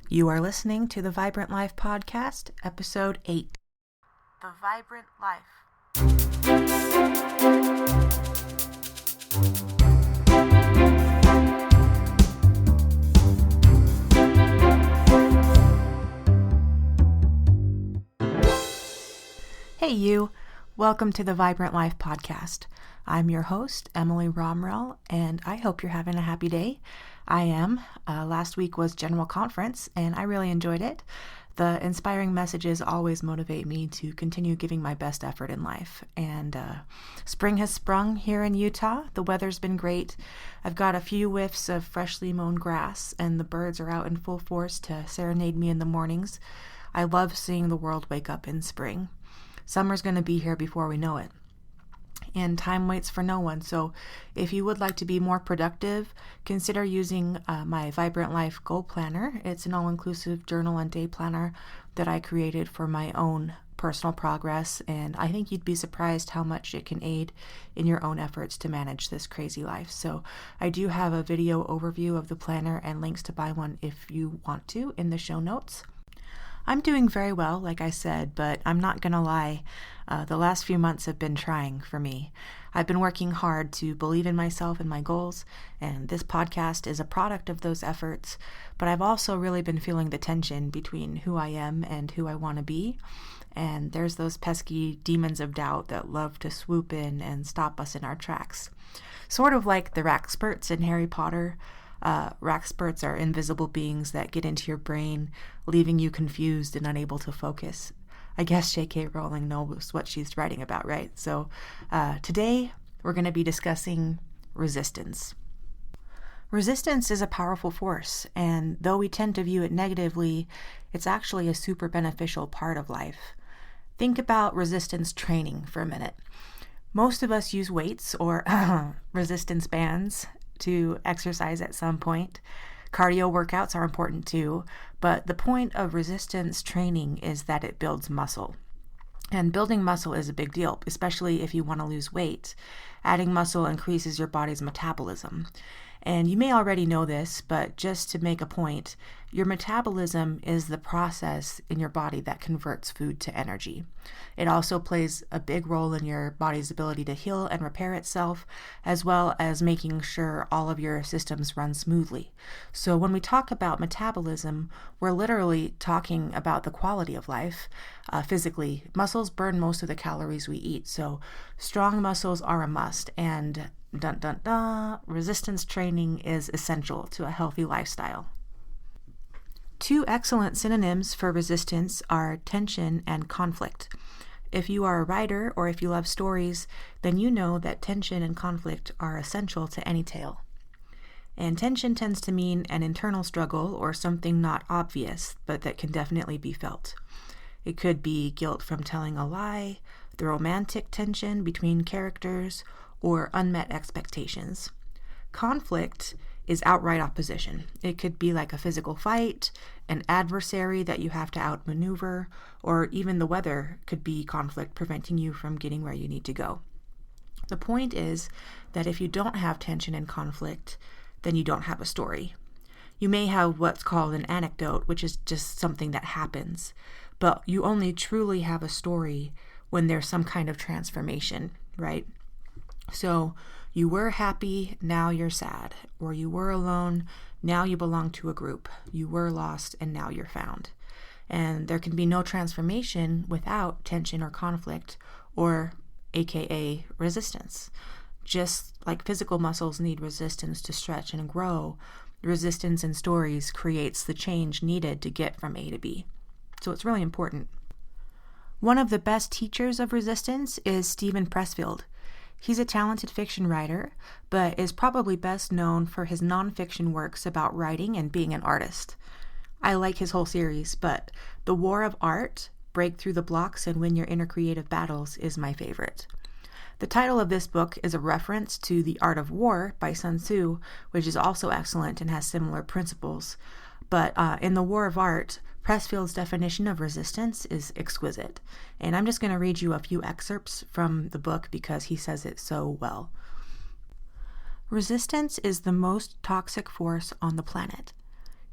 You are listening to the Vibrant Life Podcast, Episode 8. The Vibrant Life. Hey you, welcome to the Vibrant Life Podcast. I'm your host, Emily Romrell, and I hope you're having a happy day. I am. Last week was General Conference, and I really enjoyed it. The inspiring messages always motivate me to continue giving my best effort in life. And spring has sprung here in Utah. The weather's been great. I've got a few whiffs of freshly mown grass, and the birds are out in full force to serenade me in the mornings. I love seeing the world wake up in spring. Summer's going to be here before we know it. And time waits for no one. So if you would like to be more productive, consider using my Vibrant Life Goal Planner. It's an all-inclusive journal and day planner that I created for my own personal progress. And I think you'd be surprised how much it can aid in your own efforts to manage this crazy life. So I do have a video overview of the planner and links to buy one if you want to in the show notes. I'm doing very well, like I said, but I'm not going to lie. The last few months have been trying for me. I've been working hard to believe in myself and my goals, and this podcast is a product of those efforts, but I've also really been feeling the tension between who I am and who I want to be, and there's those pesky demons of doubt that love to swoop in and stop us in our tracks. Sort of like the Wrackspurts in Harry Potter. Wrackspurts are invisible beings that get into your brain, leaving you confused and unable to focus. I guess J.K. Rowling knows what she's writing about, right? So today we're going to be discussing resistance. Resistance is a powerful force, and though we tend to view it negatively, it's actually a super beneficial part of life. Think about resistance training for a minute. Most of us use weights or resistance bands to exercise at some point. Cardio workouts are important too, but the point of resistance training is that it builds muscle. And building muscle is a big deal, especially if you want to lose weight. Adding muscle increases your body's metabolism. And you may already know this, but just to make a point, your metabolism is the process in your body that converts food to energy. It also plays a big role in your body's ability to heal and repair itself, as well as making sure all of your systems run smoothly. So when we talk about metabolism, we're literally talking about the quality of life. Physically, muscles burn most of the calories we eat, so strong muscles are a must, and dun dun dun, resistance training is essential to a healthy lifestyle. Two excellent synonyms for resistance are tension and conflict. If you are a writer or if you love stories, then you know that tension and conflict are essential to any tale. And tension tends to mean an internal struggle or something not obvious, but that can definitely be felt. It could be guilt from telling a lie, the romantic tension between characters, or unmet expectations. Conflict is outright opposition. It could be like a physical fight, an adversary that you have to outmaneuver, or even the weather could be conflict preventing you from getting where you need to go. The point is that if you don't have tension and conflict, then you don't have a story. You may have what's called an anecdote, which is just something that happens, but you only truly have a story when there's some kind of transformation, right? So you were happy, now you're sad. Or you were alone, now you belong to a group. You were lost, and now you're found. And there can be no transformation without tension or conflict, or AKA resistance. Just like physical muscles need resistance to stretch and grow, resistance in stories creates the change needed to get from A to B. So it's really important. One of the best teachers of resistance is Steven Pressfield. He's a talented fiction writer, but is probably best known for his nonfiction works about writing and being an artist. I like his whole series, but The War of Art, Break Through the Blocks and Win Your Inner Creative Battles is my favorite. The title of this book is a reference to The Art of War by Sun Tzu, which is also excellent and has similar principles. But in The War of Art, Pressfield's definition of resistance is exquisite, and I'm just going to read you a few excerpts from the book because he says it so well. Resistance is the most toxic force on the planet.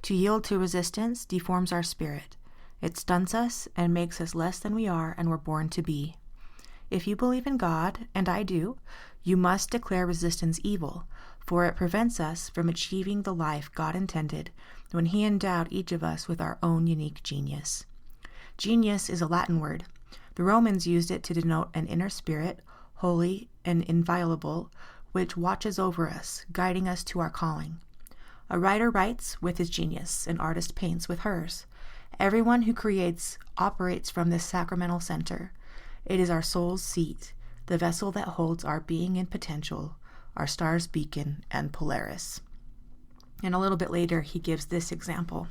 To yield to resistance deforms our spirit. It stunts us and makes us less than we are and were born to be. If you believe in God, and I do, you must declare resistance evil, for it prevents us from achieving the life God intended when He endowed each of us with our own unique genius. Genius is a Latin word. The Romans used it to denote an inner spirit, holy and inviolable, which watches over us, guiding us to our calling. A writer writes with his genius, an artist paints with hers. Everyone who creates operates from this sacramental center. It is our soul's seat, the vessel that holds our being and potential, our star's beacon and Polaris. And a little bit later, he gives this example.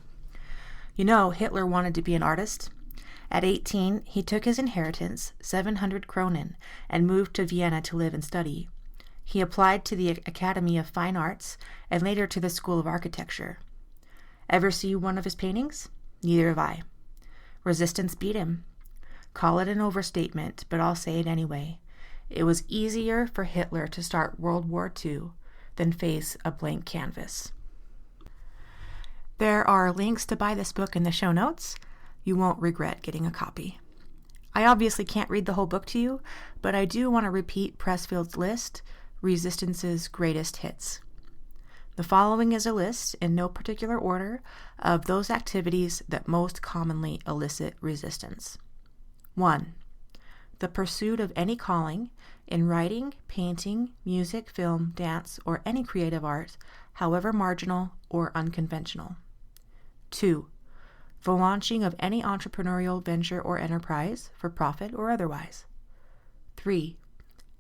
You know, Hitler wanted to be an artist. At 18, he took his inheritance, 700 kronen, and moved to Vienna to live and study. He applied to the Academy of Fine Arts and later to the School of Architecture. Ever see one of his paintings? Neither have I. Resistance beat him. Call it an overstatement, but I'll say it anyway. It was easier for Hitler to start World War II than face a blank canvas. There are links to buy this book in the show notes. You won't regret getting a copy. I obviously can't read the whole book to you, but I do want to repeat Pressfield's list, Resistance's greatest hits. The following is a list, in no particular order, of those activities that most commonly elicit resistance. 1. The pursuit of any calling in writing, painting, music, film, dance, or any creative art, however marginal or unconventional. 2. The launching of any entrepreneurial venture or enterprise, for profit or otherwise. 3.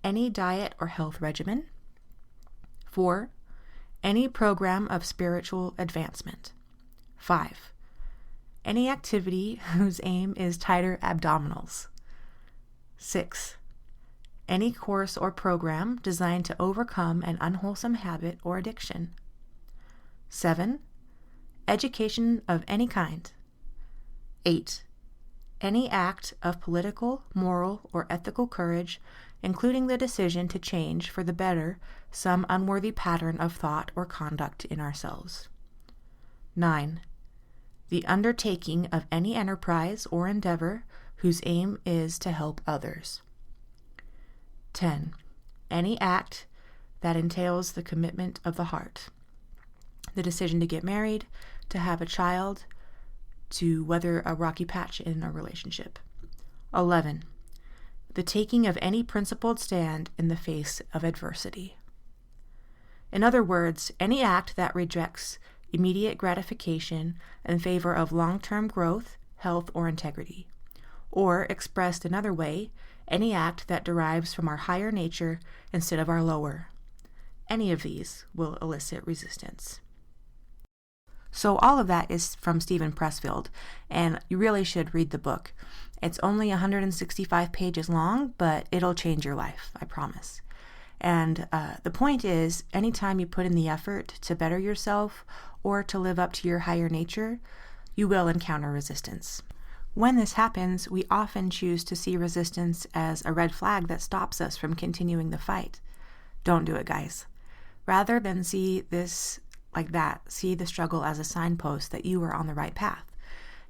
Any diet or health regimen. 4. Any program of spiritual advancement. 5. Any activity whose aim is tighter abdominals. 6. Any course or program designed to overcome an unwholesome habit or addiction. 7. Education of any kind. 8. Any act of political, moral, or ethical courage, including the decision to change for the better some unworthy pattern of thought or conduct in ourselves. 9. The undertaking of any enterprise or endeavor whose aim is to help others. 10. Any act that entails the commitment of the heart. The decision to get married, to have a child, to weather a rocky patch in a relationship. 11. The taking of any principled stand in the face of adversity. In other words, any act that rejects immediate gratification in favor of long-term growth, health, or integrity. Or, expressed another way, any act that derives from our higher nature instead of our lower. Any of these will elicit resistance. So all of that is from Steven Pressfield, and you really should read the book. It's only 165 pages long, but it'll change your life, I promise. And the point is, anytime you put in the effort to better yourself or to live up to your higher nature, you will encounter resistance. When this happens, we often choose to see resistance as a red flag that stops us from continuing the fight. Don't do it, guys. Rather than see this like that, see the struggle as a signpost that you are on the right path.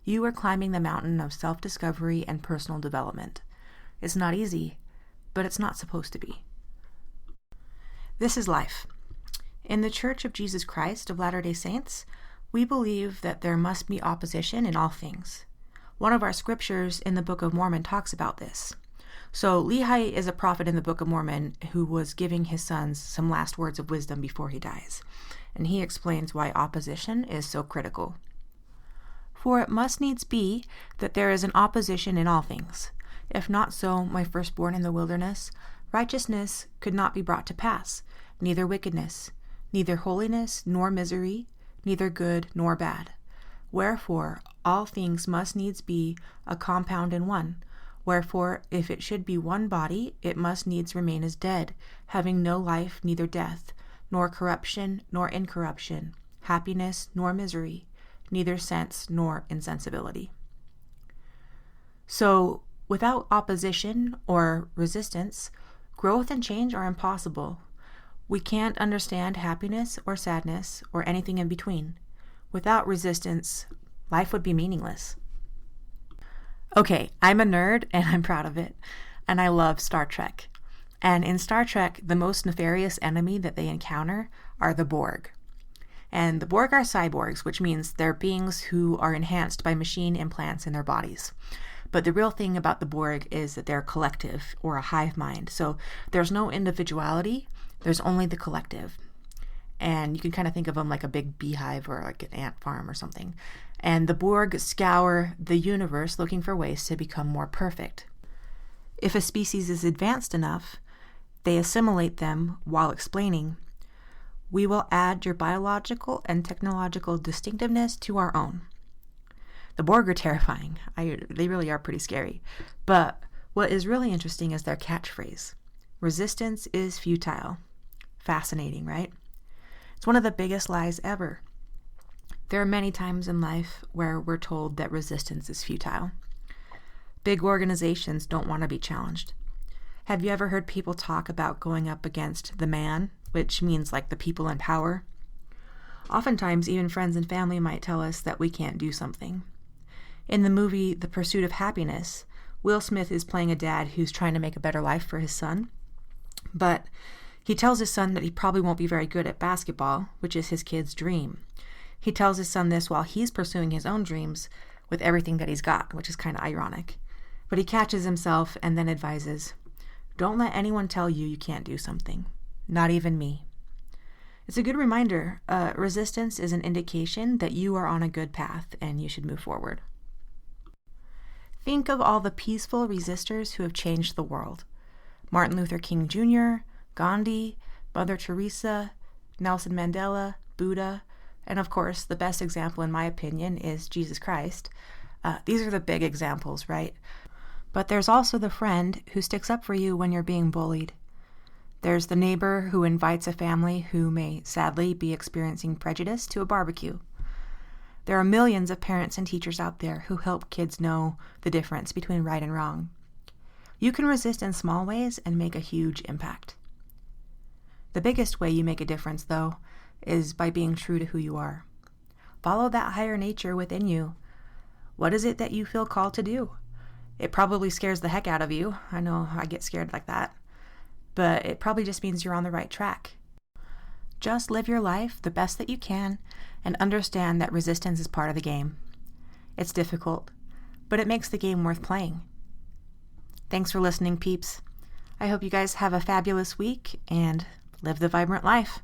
You are climbing the mountain of self-discovery and personal development. It's not easy, but it's not supposed to be. This is life. In the Church of Jesus Christ of Latter-day Saints, we believe that there must be opposition in all things. One of our scriptures in the Book of Mormon talks about this. So Lehi is a prophet in the Book of Mormon who was giving his sons some last words of wisdom before he dies. And he explains why opposition is so critical. For it must needs be that there is an opposition in all things. If not so, my firstborn in the wilderness, righteousness could not be brought to pass, neither wickedness, neither holiness nor misery, neither good nor bad. Wherefore all things must needs be a compound in one. Wherefore if it should be one body, it must needs remain as dead, having no life, neither death, nor corruption, nor incorruption, happiness, nor misery, neither sense, nor insensibility. So, without opposition or resistance, growth and change are impossible. We can't understand happiness or sadness or anything in between. Without resistance, life would be meaningless. Okay, I'm a nerd and I'm proud of it. And I love Star Trek. And in Star Trek, the most nefarious enemy that they encounter are the Borg. And the Borg are cyborgs, which means they're beings who are enhanced by machine implants in their bodies. But the real thing about the Borg is that they're a collective or a hive mind. So there's no individuality, there's only the collective. And you can kind of think of them like a big beehive or like an ant farm or something. And the Borg scour the universe looking for ways to become more perfect. If a species is advanced enough, they assimilate them while explaining, "We will add your biological and technological distinctiveness to our own." The Borg are terrifying. They really are pretty scary. But what is really interesting is their catchphrase. Resistance is futile. Fascinating, right? It's one of the biggest lies ever. There are many times in life where we're told that resistance is futile. Big organizations don't want to be challenged. Have you ever heard people talk about going up against the man, which means like the people in power? Oftentimes, even friends and family might tell us that we can't do something. In the movie The Pursuit of Happiness, Will Smith is playing a dad who's trying to make a better life for his son, but he tells his son that he probably won't be very good at basketball, which is his kid's dream. He tells his son this while he's pursuing his own dreams with everything that he's got, which is kind of ironic. But he catches himself and then advises, "Don't let anyone tell you you can't do something. Not even me." It's a good reminder. Resistance is an indication that you are on a good path and you should move forward. Think of all the peaceful resistors who have changed the world. Martin Luther King Jr., Gandhi, Mother Teresa, Nelson Mandela, Buddha, and of course, the best example in my opinion is Jesus Christ. These are the big examples, right? But there's also the friend who sticks up for you when you're being bullied. There's the neighbor who invites a family who may sadly be experiencing prejudice to a barbecue. There are millions of parents and teachers out there who help kids know the difference between right and wrong. You can resist in small ways and make a huge impact. The biggest way you make a difference, though, is by being true to who you are. Follow that higher nature within you. What is it that you feel called to do? It probably scares the heck out of you. I know I get scared like that. But it probably just means you're on the right track. Just live your life the best that you can and understand that resistance is part of the game. It's difficult, but it makes the game worth playing. Thanks for listening, peeps. I hope you guys have a fabulous week and live the vibrant life.